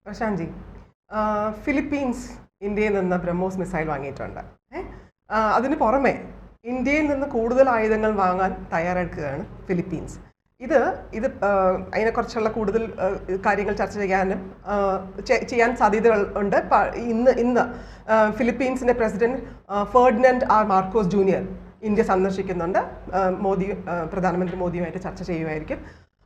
പ്രശാന്ത്ജി, Philippines ഇന്ത്യയിൽ നിന്ന് BrahMos missile വാങ്ങിയിട്ടുണ്ട്. അതിന് പുറമെ ഇന്ത്യയിൽ നിന്ന് കൂടുതൽ ആയുധങ്ങൾ വാങ്ങാൻ തയ്യാറെടുക്കുകയാണ് ഫിലിപ്പീൻസ്. ഇത് അതിനെക്കുറിച്ചുള്ള കൂടുതൽ കാര്യങ്ങൾ ചർച്ച ചെയ്യാൻ സാധ്യതകൾ ഉണ്ട്. ഇന്ന് ഫിലിപ്പീൻസിൻ്റെ president Ferdinand R Marcos junior India സന്ദർശിക്കുന്നുണ്ട്. പ്രധാനമന്ത്രി മോദിയുമായിട്ട് ചർച്ച ചെയ്യുമായിരിക്കും.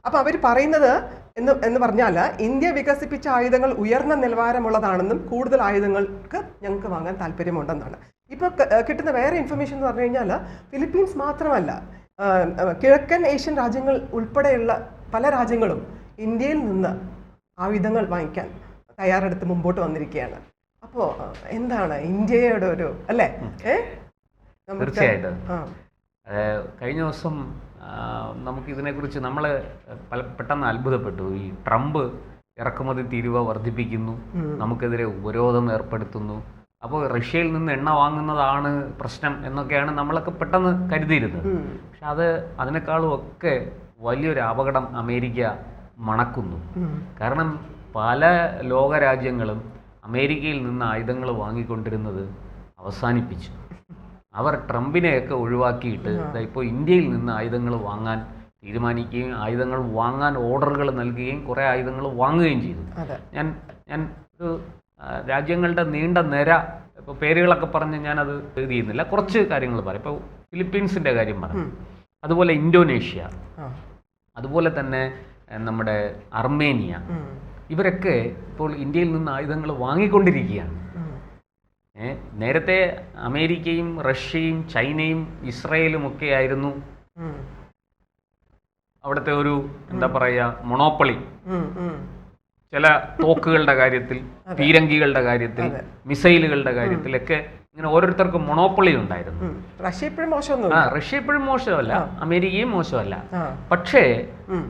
അപ്പോൾ അവർ പറയുന്നത് എന്ന് പറഞ്ഞാൽ ഇന്ത്യ വികസിപ്പിച്ച ആയുധങ്ങൾ ഉയർന്ന നിലവാരമുള്ളതാണെന്നും കൂടുതൽ ആയുധങ്ങൾക്ക് ഞങ്ങൾക്ക് വാങ്ങാൻ താല്പര്യമുണ്ടെന്നാണ്. ഇപ്പോൾ കിട്ടുന്ന വേറെ ഇൻഫർമേഷൻ എന്ന് പറഞ്ഞു കഴിഞ്ഞാൽ ഫിലിപ്പീൻസ് മാത്രമല്ല, കിഴക്കൻ ഏഷ്യൻ രാജ്യങ്ങൾ ഉൾപ്പെടെയുള്ള പല രാജ്യങ്ങളും ഇന്ത്യയിൽ നിന്ന് ആയുധങ്ങൾ വാങ്ങിക്കാൻ തയ്യാറെടുത്ത് മുമ്പോട്ട് വന്നിരിക്കുകയാണ്. അപ്പോൾ എന്താണ് ഇന്ത്യയുടെ ഒരു അല്ലേ? തീർച്ചയായിട്ടും കഴിഞ്ഞ ദിവസം നമുക്കിതിനെക്കുറിച്ച് നമ്മൾ പെട്ടെന്ന് അത്ഭുതപ്പെട്ടു. ഈ ട്രംപ് ഇറക്കുമതി തീരുവ വർദ്ധിപ്പിക്കുന്നു, നമുക്കെതിരെ ഉപരോധം ഏർപ്പെടുത്തുന്നു. അപ്പോൾ റഷ്യയിൽ നിന്ന് എണ്ണ വാങ്ങുന്നതാണ് പ്രശ്നം എന്നൊക്കെയാണ് നമ്മളൊക്കെ പെട്ടെന്ന് കരുതിയിരുന്നത്. പക്ഷെ അതിനേക്കാളും ഒക്കെ വലിയൊരു അപകടം അമേരിക്ക മണക്കുന്നു. കാരണം പല ലോകരാജ്യങ്ങളും അമേരിക്കയിൽ നിന്ന് ആയുധങ്ങൾ വാങ്ങിക്കൊണ്ടിരുന്നത് അവസാനിപ്പിച്ചു. അവർ ട്രംപിനെയൊക്കെ ഒഴിവാക്കിയിട്ട് ഇപ്പോൾ ഇന്ത്യയിൽ നിന്ന് ആയുധങ്ങൾ വാങ്ങാൻ തീരുമാനിക്കുകയും ആയുധങ്ങൾ വാങ്ങാൻ ഓർഡറുകൾ നൽകുകയും കുറേ ആയുധങ്ങൾ വാങ്ങുകയും ചെയ്തു. ഞാൻ ഒരു രാജ്യങ്ങളുടെ നീണ്ട നിര ഇപ്പോൾ പേരുകളൊക്കെ പറഞ്ഞ് ഞാനത് ഇത് ചെയ്യുന്നില്ല, കുറച്ച് കാര്യങ്ങൾ പറയാം. ഇപ്പോൾ ഫിലിപ്പീൻസിൻ്റെ കാര്യം പറഞ്ഞു, അതുപോലെ ഇന്തോനേഷ്യ, അതുപോലെ തന്നെ നമ്മുടെ അർമേനിയ, ഇവരൊക്കെ ഇപ്പോൾ ഇന്ത്യയിൽ നിന്ന് ആയുധങ്ങൾ വാങ്ങിക്കൊണ്ടിരിക്കുകയാണ്. നേരത്തെ അമേരിക്കയും റഷ്യയും ചൈനയും ഇസ്രയേലും ഒക്കെ ആയിരുന്നു അവിടുത്തെ ഒരു എന്താ പറയുക മൊണോപ്പൊളി. ചില തോക്കുകളുടെ കാര്യത്തിൽ, പീരങ്കികളുടെ കാര്യത്തിൽ, മിസൈലുകളുടെ കാര്യത്തിലൊക്കെ ഇങ്ങനെ ഓരോരുത്തർക്കും മൊണോപ്പൊളി ഉണ്ടായിരുന്നു. റഷ്യ ഇപ്പോഴും മോശമല്ല, അമേരിക്കയും മോശമല്ല. പക്ഷേ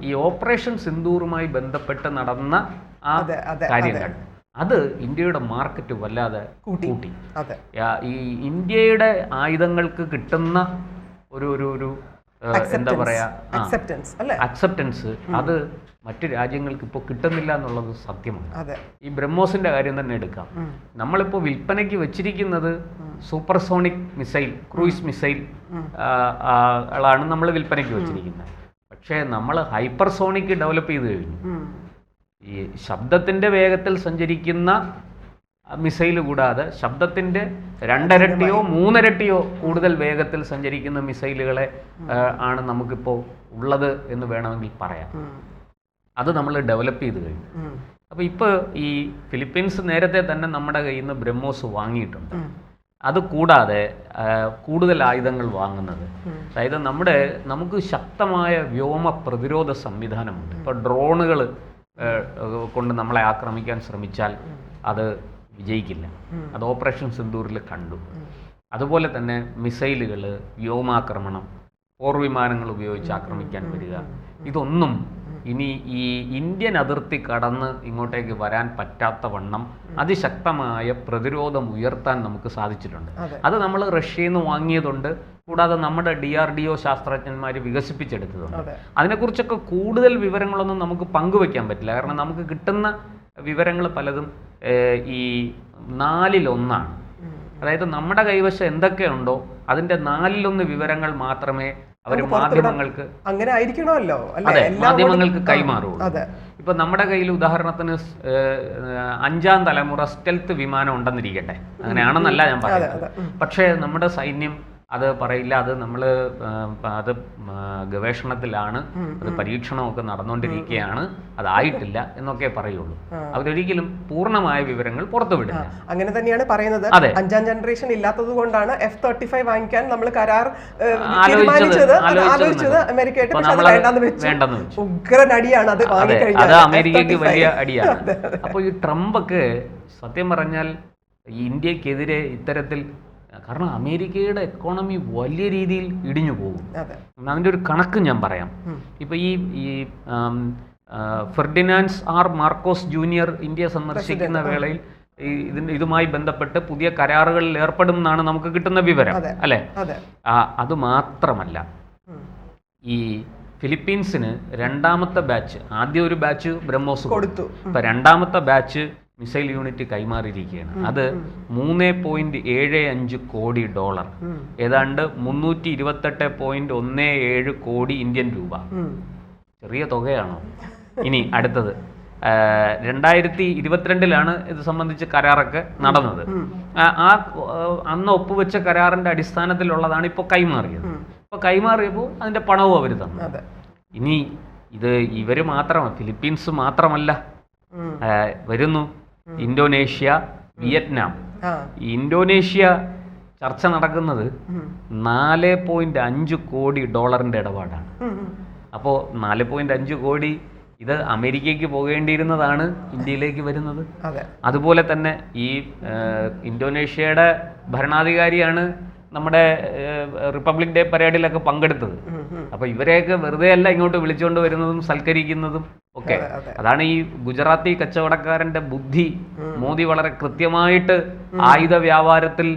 ഈ ഓപ്പറേഷൻ സിന്ദൂറുമായി ബന്ധപ്പെട്ട് നടന്ന ആ കാര്യങ്ങൾ അത് ഇന്ത്യയുടെ മാർക്കറ്റ് വല്ലാതെ കൂട്ടി. ഈ ഇന്ത്യയുടെ ആയുധങ്ങൾക്ക് കിട്ടുന്ന ഒരു എന്താ പറയാ അക്സെപ്റ്റൻസ് അത് മറ്റു രാജ്യങ്ങൾക്ക് ഇപ്പോൾ കിട്ടുന്നില്ല എന്നുള്ളത് സത്യമാണ്. ഈ ബ്രഹ്മോസിന്റെ കാര്യം തന്നെ എടുക്കാം. നമ്മളിപ്പോൾ വിൽപ്പനയ്ക്ക് വെച്ചിരിക്കുന്നത് സൂപ്പർസോണിക് മിസൈൽ, ക്രൂയിസ് മിസൈൽ ാണ് നമ്മൾ വിൽപ്പനയ്ക്ക് വെച്ചിരിക്കുന്നത്. പക്ഷേ നമ്മൾ ഹൈപ്പർസോണിക് ഡെവലപ്പ് ചെയ്ത് കഴിഞ്ഞു. ഈ ശബ്ദത്തിൻ്റെ വേഗത്തിൽ സഞ്ചരിക്കുന്ന മിസൈൽ കൂടാതെ ശബ്ദത്തിൻ്റെ 2 ഇരട്ടിയോ 3 ഇരട്ടിയോ കൂടുതൽ വേഗത്തിൽ സഞ്ചരിക്കുന്ന മിസൈലുകളെ ആണ് നമുക്കിപ്പോൾ ഉള്ളത് എന്ന് വേണമെങ്കിൽ പറയാം. അത് നമ്മൾ ഡെവലപ്പ് ചെയ്ത് കഴിഞ്ഞു. അപ്പോൾ ഇപ്പോൾ ഈ ഫിലിപ്പീൻസ് നേരത്തെ തന്നെ നമ്മുടെ കയ്യിൽ നിന്ന് ബ്രഹ്മോസ് വാങ്ങിയിട്ടുണ്ട്. അത് കൂടാതെ കൂടുതൽ ആയുധങ്ങൾ വാങ്ങുന്നത്, അതായത് നമുക്ക് ശക്തമായ വ്യോമ പ്രതിരോധ സംവിധാനമുണ്ട്. ഇപ്പോൾ ഡ്രോണുകൾ കൊണ്ട് നമ്മളെ ആക്രമിക്കാൻ ശ്രമിച്ചാൽ അത് വിജയിക്കില്ല. അത് ഓപ്പറേഷൻ സിന്ദൂറിൽ കണ്ടു. അതുപോലെ തന്നെ മിസൈലുകൾ, വ്യോമാക്രമണം, പോർവിമാനങ്ങൾ ഉപയോഗിച്ച് ആക്രമിക്കാൻ വരിക, ഇതൊന്നും ഇനി ഈ ഇന്ത്യൻ അതിർത്തി കടന്ന് ഇങ്ങോട്ടേക്ക് വരാൻ പറ്റാത്ത വണ്ണം അതിശക്തമായ പ്രതിരോധം ഉയർത്താൻ നമുക്ക് സാധിച്ചിട്ടുണ്ട്. അത് നമ്മൾ റഷ്യയിൽ നിന്ന് വാങ്ങിയതുണ്ട്, കൂടാതെ നമ്മുടെ DRDO ശാസ്ത്രജ്ഞന്മാർ വികസിപ്പിച്ചെടുത്തതുണ്ട്. അതിനെക്കുറിച്ചൊക്കെ കൂടുതൽ വിവരങ്ങളൊന്നും നമുക്ക് പങ്കുവയ്ക്കാൻ പറ്റില്ല. കാരണം നമുക്ക് കിട്ടുന്ന വിവരങ്ങൾ പലതും ഈ 1/4 അതായത് നമ്മുടെ കൈവശം എന്തൊക്കെയുണ്ടോ അതിൻ്റെ 1/4 വിവരങ്ങൾ മാത്രമേ അവർ മാധ്യമങ്ങൾക്ക് അങ്ങനെ ആയിരിക്കണമല്ലോ, അതെ, മാധ്യമങ്ങൾക്ക് കൈമാറുള്ളൂ. ഇപ്പൊ നമ്മുടെ കയ്യിൽ ഉദാഹരണത്തിന് 5ാം തലമുറ സ്റ്റെൽത്ത് വിമാനം ഉണ്ടെന്നിരിക്കട്ടെ, അങ്ങനെയാണെന്നല്ല ഞാൻ പറയുന്നത്. പക്ഷേ നമ്മുടെ സൈന്യം അത് പറയില്ല, അത് ഗവേഷണത്തിലാണ്, അത് പരീക്ഷണമൊക്കെ നടന്നുകൊണ്ടിരിക്കുകയാണ്, അതായിട്ടില്ല എന്നൊക്കെ പറയുള്ളൂ. അവരൊരിക്കലും പൂർണ്ണമായ വിവരങ്ങൾ പുറത്തുവിടില്ല. അങ്ങനെ തന്നെയാണ് പറയുന്നത്. 5ാം ജനറേഷൻ ഇല്ലാത്തത് കൊണ്ടാണ് F-35 വാങ്ങിക്കാൻ നമ്മൾ കരാർ ആലോചിച്ചത് അമേരിക്കയായിട്ട്. ഉഗ്രൻ അടിയാണ് അത്, അത് അമേരിക്കയ്ക്ക് വലിയ അടിയാണ്. അപ്പോൾ ഈ ട്രംപൊക്കെ സത്യം പറഞ്ഞാൽ ഇന്ത്യക്കെതിരെ ഇത്തരത്തിൽ, കാരണം അമേരിക്കയുടെ എക്കോണമി വലിയ രീതിയിൽ ഇടിഞ്ഞു പോകും. അതിൻ്റെ ഒരു കണക്ക് ഞാൻ പറയാം. ഇപ്പോൾ ഈ Ferdinand R Marcos junior India സന്ദർശിക്കുന്ന വേളയിൽ ഇതുമായി ബന്ധപ്പെട്ട് പുതിയ കരാറുകളിൽ ഏർപ്പെടും എന്നാണ് നമുക്ക് കിട്ടുന്ന വിവരം, അല്ലേ? അത് മാത്രമല്ല, ഈ ഫിലിപ്പീൻസിന് രണ്ടാമത്തെ ബാച്ച്, ആദ്യം ഒരു ബാച്ച് ബ്രഹ്മോസ് കൊടുത്തു. ഇപ്പൊ രണ്ടാമത്തെ ബാച്ച് മിസൈൽ യൂണിറ്റ് കൈമാറിയിരിക്കുകയാണ്. അത് $3.75 കോടി, ഏതാണ്ട് 328.17 കോടി ഇന്ത്യൻ രൂപ. ചെറിയ തുകയാണോ? ഇനി അടുത്തത് 2022 ഇത് സംബന്ധിച്ച് കരാറൊക്കെ നടന്നത്. അന്ന് ഒപ്പുവെച്ച കരാറിന്റെ അടിസ്ഥാനത്തിലുള്ളതാണ് ഇപ്പോൾ കൈമാറിയത്. ഇപ്പൊ കൈമാറിയപ്പോൾ അതിന്റെ പണവും അവർ തന്നു. ഇനി ഇത് ഇവര് മാത്രമാണ്, ഫിലിപ്പീൻസ് മാത്രമല്ല, വരുന്നു ഇന്തോനേഷ്യ, വിയറ്റ്നാം. ഇന്തോനേഷ്യ ചർച്ച നടക്കുന്നത് $4.5 കോടി ഇടപാടാണ്. അപ്പോൾ 4.5 കോടി ഇത് അമേരിക്കയ്ക്ക് പോകേണ്ടിയിരുന്നതാണ് ഇന്ത്യയിലേക്ക് വരുന്നത്. അതുപോലെ തന്നെ ഈ ഇന്തോനേഷ്യയുടെ ഭരണാധികാരിയാണ് നമ്മുടെ റിപ്പബ്ലിക് ഡേ പരേഡിലൊക്കെ പങ്കെടുത്തത്. അപ്പൊ ഇവരെയൊക്കെ വെറുതെ അല്ല ഇങ്ങോട്ട് വിളിച്ചുകൊണ്ട് വരുന്നതും സൽക്കരിക്കുന്നതും ഒക്കെ. അതാണ് ഈ ഗുജറാത്തി കച്ചവടക്കാരന്റെ ബുദ്ധി മോദി വളരെ കൃത്യമായിട്ട് ആയുധ വ്യാപാരത്തിൽ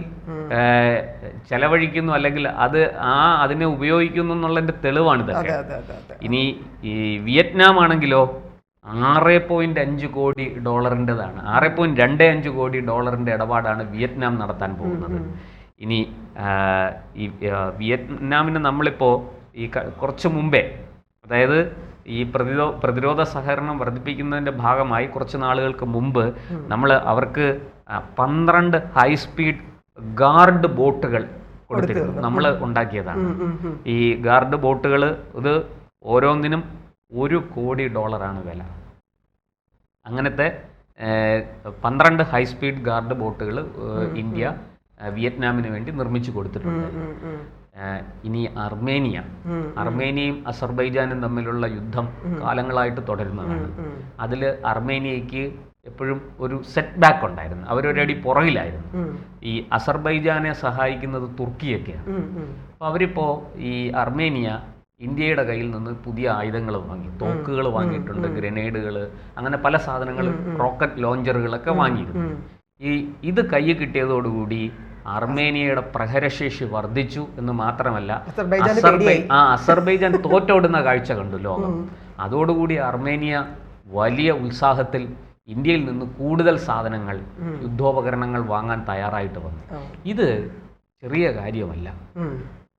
ചെലവഴിക്കുന്നു, അല്ലെങ്കിൽ അതിനെ ഉപയോഗിക്കുന്നു എന്നുള്ളതിന്റെ തെളിവാണ് ഇതൊക്കെ. ഇനി ഈ വിയറ്റ്നാം ആണെങ്കിലോ $6.5 കോടി 6.25 കോടി ഇടപാടാണ് വിയറ്റ്നാം നടത്താൻ പോകുന്നത്. ഇനി ഈ വിയറ്റ്നാമിന് നമ്മളിപ്പോൾ ഈ കുറച്ച് മുമ്പേ, അതായത് ഈ പ്രതിരോധ സഹകരണം വർദ്ധിപ്പിക്കുന്നതിൻ്റെ ഭാഗമായി കുറച്ച് നാളുകൾക്ക് മുമ്പ് നമ്മൾ അവർക്ക് 12 ഹൈസ്പീഡ് ഗാർഡ് ബോട്ടുകൾ കൊടുത്തിരുന്നു. നമ്മൾ ഉണ്ടാക്കിയതാണ് ഈ ഗാർഡ് ബോട്ടുകൾ. ഇത് ഓരോന്നിനും $1 കോടി വില. അങ്ങനത്തെ 12 ഹൈസ്പീഡ് ഗാർഡ് ബോട്ടുകൾ ഇന്ത്യ വിയറ്റ്നാമിന് വേണ്ടി നിർമ്മിച്ചു കൊടുത്തിട്ടുണ്ട്. ഇനി അർമേനിയയും അസർബൈജാനും തമ്മിലുള്ള യുദ്ധം കാലങ്ങളായിട്ട് തുടരുന്നതാണ്. അതിൽ അർമേനിയയ്ക്ക് എപ്പോഴും ഒരു സെറ്റ് ബാക്ക് ഉണ്ടായിരുന്നു, അവരൊരടി പുറകിലായിരുന്നു. ഈ അസർബൈജാനെ സഹായിക്കുന്നത് തുർക്കിയൊക്കെയാണ്. അപ്പോൾ അവരിപ്പോൾ ഈ അർമേനിയ ഇന്ത്യയുടെ കയ്യിൽ നിന്ന് പുതിയ ആയുധങ്ങൾ വാങ്ങി, തോക്കുകൾ വാങ്ങിയിട്ടുണ്ട്, ഗ്രനേഡുകൾ, അങ്ങനെ പല സാധനങ്ങളും, റോക്കറ്റ് ലോഞ്ചറുകളൊക്കെ വാങ്ങിയിരുന്നു. ഇത് കയ്യിൽ കിട്ടിയതോടുകൂടി അർമേനിയയുടെ പ്രഹരശേഷി വർദ്ധിച്ചു എന്ന് മാത്രമല്ല, അസർബൈജാൻ തോറ്റോടുന്ന കാഴ്ച കണ്ടു ലോകം. അതോടുകൂടി അർമേനിയ വലിയ ഉത്സാഹത്തിൽ ഇന്ത്യയിൽ നിന്ന് കൂടുതൽ സാധനങ്ങൾ, യുദ്ധോപകരണങ്ങൾ വാങ്ങാൻ തയ്യാറായിട്ട് വന്നു. ഇത് ചെറിയ കാര്യമല്ല.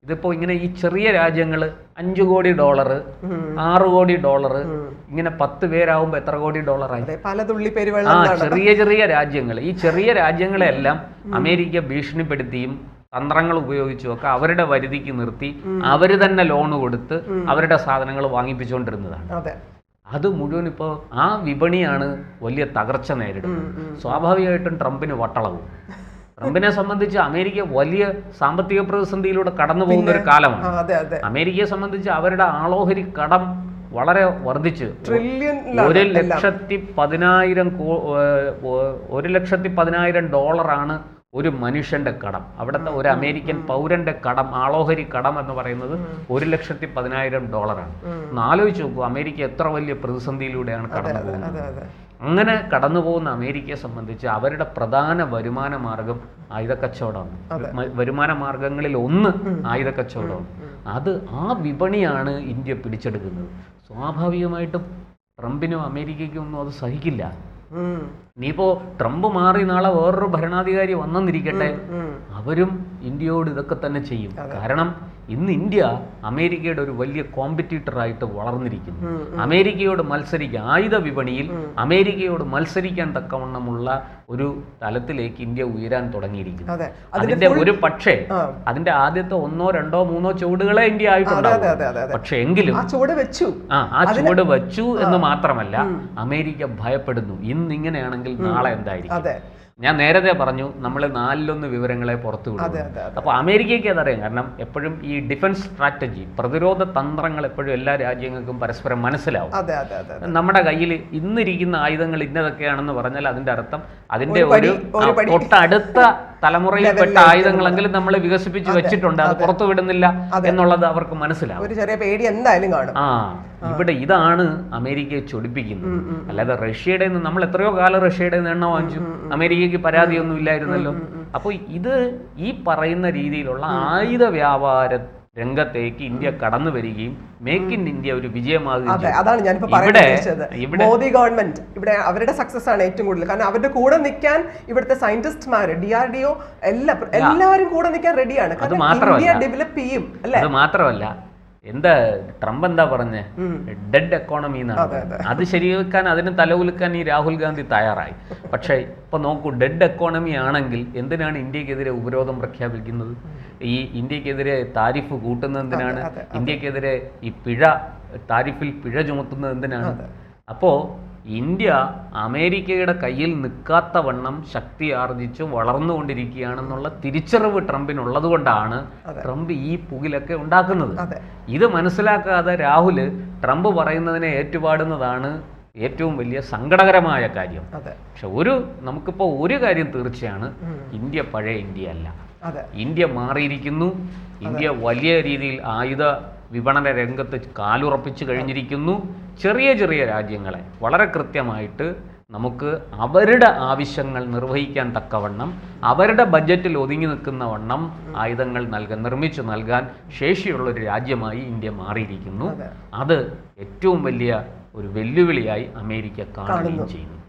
ഇതിപ്പോ ഇങ്ങനെ ഈ ചെറിയ രാജ്യങ്ങൾ $5 കോടി, $6 കോടി, ഇങ്ങനെ 10 പേരാകുമ്പോ എത്ര കോടി ഡോളറായി? ചെറിയ ചെറിയ രാജ്യങ്ങൾ, ഈ ചെറിയ രാജ്യങ്ങളെല്ലാം അമേരിക്ക ഭീഷണിപ്പെടുത്തിയും തന്ത്രങ്ങൾ ഉപയോഗിച്ചും ഒക്കെ അവരുടെ വരുതിക്ക് നിർത്തി അവര് തന്നെ ലോൺ കൊടുത്ത് അവരുടെ സാധനങ്ങൾ വാങ്ങിപ്പിച്ചുകൊണ്ടിരുന്നതാണ്. അത് മുഴുവൻ ഇപ്പോൾ ആ വിപണിയാണ് വലിയ തകർച്ച നേരിടുന്നത്. സ്വാഭാവികമായിട്ടും ട്രംപിന് വട്ടളവും. ട്രംപിനെ സംബന്ധിച്ച് അമേരിക്ക വലിയ സാമ്പത്തിക പ്രതിസന്ധിയിലൂടെ കടന്നു പോകുന്ന ഒരു കാലമാണ്. അമേരിക്കയെ സംബന്ധിച്ച് അവരുടെ ആളോഹരി കടം വളരെ വർദ്ധിച്ചു. 1,10,000 ഡോളറാണ് ഒരു മനുഷ്യന്റെ കടം. അവിടുത്തെ ഒരു അമേരിക്കൻ പൗരന്റെ കടം, ആളോഹരി കടം എന്ന് പറയുന്നത് $1,10,000. ഒന്ന് ആലോചിച്ച് നോക്കൂ, അമേരിക്ക എത്ര വലിയ പ്രതിസന്ധിയിലൂടെയാണ് കടന്നു പോകുന്നത്. അങ്ങനെ കടന്നു പോകുന്ന അമേരിക്കയെ സംബന്ധിച്ച് അവരുടെ പ്രധാന വരുമാന മാർഗം ആയുധക്കച്ചവടമാണ്. വരുമാന മാർഗങ്ങളിൽ ഒന്ന് ആയുധക്കച്ചവടമാണ്. ആ വിപണിയാണ് ഇന്ത്യ പിടിച്ചെടുക്കുന്നത്. സ്വാഭാവികമായിട്ടും ട്രംപിനും അമേരിക്കയ്ക്കും ഒന്നും അത് സഹിക്കില്ല. ഇനിയിപ്പോ ട്രംപ് മാറി നാളെ വേറൊരു ഭരണാധികാരി വന്നെന്നിരിക്കട്ടെ, അവരും ഇന്ത്യയോട് ഇതൊക്കെ തന്നെ ചെയ്യും. കാരണം ഇന്ന് ഇന്ത്യ അമേരിക്കയുടെ ഒരു വലിയ കോമ്പറ്റീറ്ററായിട്ട് വളർന്നിരിക്കുന്നു. അമേരിക്കയോട് മത്സരിക്കാൻ, ആയുധ വിപണിയിൽ അമേരിക്കയോട് മത്സരിക്കാൻ തക്കവണ്ണമുള്ള ഒരു തലത്തിലേക്ക് ഇന്ത്യ ഉയരാൻ തുടങ്ങിയിരിക്കുന്നു. അതിന്റെ ഒരു പക്ഷേ അതിന്റെ ആദ്യത്തെ 1, 2, 3 ചുവടുകളെ ഇന്ത്യ ആയിട്ടുണ്ടാവും. പക്ഷെ എങ്കിലും ആ ചുവട് വെച്ചു എന്ന് മാത്രമല്ല, അമേരിക്ക ഭയപ്പെടുന്നു. ഇന്നിങ്ങനെയാണെങ്കിൽ നാളെ എന്തായിരിക്കും? ഞാൻ നേരത്തെ പറഞ്ഞു, നമ്മൾ 1/4 വിവരങ്ങളെ പുറത്തു വിടും. അപ്പോൾ അമേരിക്കയ്ക്ക് അതറിയാം. കാരണം എപ്പോഴും ഈ ഡിഫൻസ് സ്ട്രാറ്റജി, പ്രതിരോധ തന്ത്രങ്ങൾ എപ്പോഴും എല്ലാ രാജ്യങ്ങൾക്കും പരസ്പരം മനസ്സിലാവും. നമ്മുടെ കയ്യിൽ ഇന്നിരിക്കുന്ന ആയുധങ്ങൾ ഇന്നതൊക്കെയാണെന്ന് പറഞ്ഞാൽ അതിന്റെ അർത്ഥം അതിന്റെ ഒരു തൊട്ടടുത്ത തലമുറയിൽപ്പെട്ട ആയുധങ്ങളെങ്കിലും നമ്മൾ വികസിപ്പിച്ച് വെച്ചിട്ടുണ്ട്, അത് പുറത്തു വിടുന്നില്ല എന്നുള്ളത് അവർക്ക് മനസ്സിലാവും. ഒരു ചെറിയ പേടി എന്തായാലും കാണും. ഇവിടെ ഇതാണ് അമേരിക്കയെ ചൊടിപ്പിക്കുന്നത്. അല്ലാതെ റഷ്യയുടെ നമ്മൾ എത്രയോ കാലം റഷ്യയുടെ എണ്ണ വാങ്ങിച്ചു, അമേരിക്കയ്ക്ക് പരാതിയൊന്നും ഇല്ലായിരുന്നല്ലോ. അപ്പോൾ ഇത് ഈ പറയുന്ന രീതിയിലുള്ള ആയുധ വ്യാപാര രംഗത്തേക്ക് ഇന്ത്യ കടന്നു വരികയും മേക്ക് ഇൻ ഇന്ത്യ ഒരു വിജയമാകുകയും അതെ, അതാണ് ഞാനിപ്പോ പറയാൻ ഉദ്ദേശിച്ചത്. മോദി ഗവൺമെന്റ് ഇവിടെ അവരുടെ സക്സസ് ആണ് ഏറ്റവും കൂടുതൽ. കാരണം അവരുടെ കൂടെ നിൽക്കാൻ ഇവിടുത്തെ സയന്റിസ്റ്റ്മാര്, DRDO എല്ലാവരും കൂടെ നിൽക്കാൻ റെഡിയാണ്. കാരണം ഇന്ത്യ ഡെവലപ്പ് ചെയ്യും അല്ലെ. അത് മാത്രമല്ല, എന്താ ട്രംപ് എന്താ പറഞ്ഞേ, ഡെഡ് എക്കോണമി എന്നാണ്. അത് ശരിവെക്കാൻ, അതിന് തലകുലുക്കാൻ ഈ രാഹുൽ ഗാന്ധി തയ്യാറായി. പക്ഷേ ഇപ്പൊ നോക്കൂ, ഡെഡ് എക്കോണമി ആണെങ്കിൽ എന്തിനാണ് ഇന്ത്യക്കെതിരെ ഉപരോധം പ്രഖ്യാപിക്കുന്നത്? ഈ ഇന്ത്യക്കെതിരെ താരിഫ് കൂട്ടുന്നത് എന്തിനാണ്? ഇന്ത്യക്കെതിരെ ഈ താരിഫിൽ പിഴ ചുമത്തുന്നത് എന്തിനാണ്? അപ്പോ ഇന്ത്യ അമേരിക്കയുടെ കയ്യിൽ നിൽക്കാത്ത വണ്ണം ശക്തി ആർജിച്ച് വളർന്നുകൊണ്ടിരിക്കുകയാണെന്നുള്ള തിരിച്ചറിവ് ട്രംപിനുള്ളത് കൊണ്ടാണ് ട്രംപ് ഈ പുകിലൊക്കെ ഉണ്ടാക്കുന്നത്. ഇത് മനസ്സിലാക്കാതെ രാഹുല് ട്രംപ് പറയുന്നതിനെ ഏറ്റുപാടുന്നതാണ് ഏറ്റവും വലിയ സങ്കടകരമായ കാര്യം. പക്ഷെ നമുക്കിപ്പോൾ ഒരു കാര്യം തീർച്ചയാണ്, ഇന്ത്യ പഴയ ഇന്ത്യ അല്ല. ഇന്ത്യ മാറിയിരിക്കുന്നു. ഇന്ത്യ വലിയ രീതിയിൽ ആയുധ വിപണന രംഗത്ത് കാലുറപ്പിച്ചു കഴിഞ്ഞിരിക്കുന്നു. ചെറിയ ചെറിയ രാജ്യങ്ങളെ വളരെ കൃത്യമായിട്ട് നമുക്ക് അവരുടെ ആവശ്യങ്ങൾ നിർവഹിക്കാൻ തക്കവണ്ണം, അവരുടെ ബഡ്ജറ്റിൽ ഒതുങ്ങി നിൽക്കുന്ന വണ്ണം ആയുധങ്ങൾ നിർമ്മിച്ചു നൽകാൻ ശേഷിയുള്ളൊരു രാജ്യമായി ഇന്ത്യ മാറിയിരിക്കുന്നു. അത് ഏറ്റവും വലിയ ഒരു വെല്ലുവിളിയായി അമേരിക്ക കാണുകയും ചെയ്യുന്നു.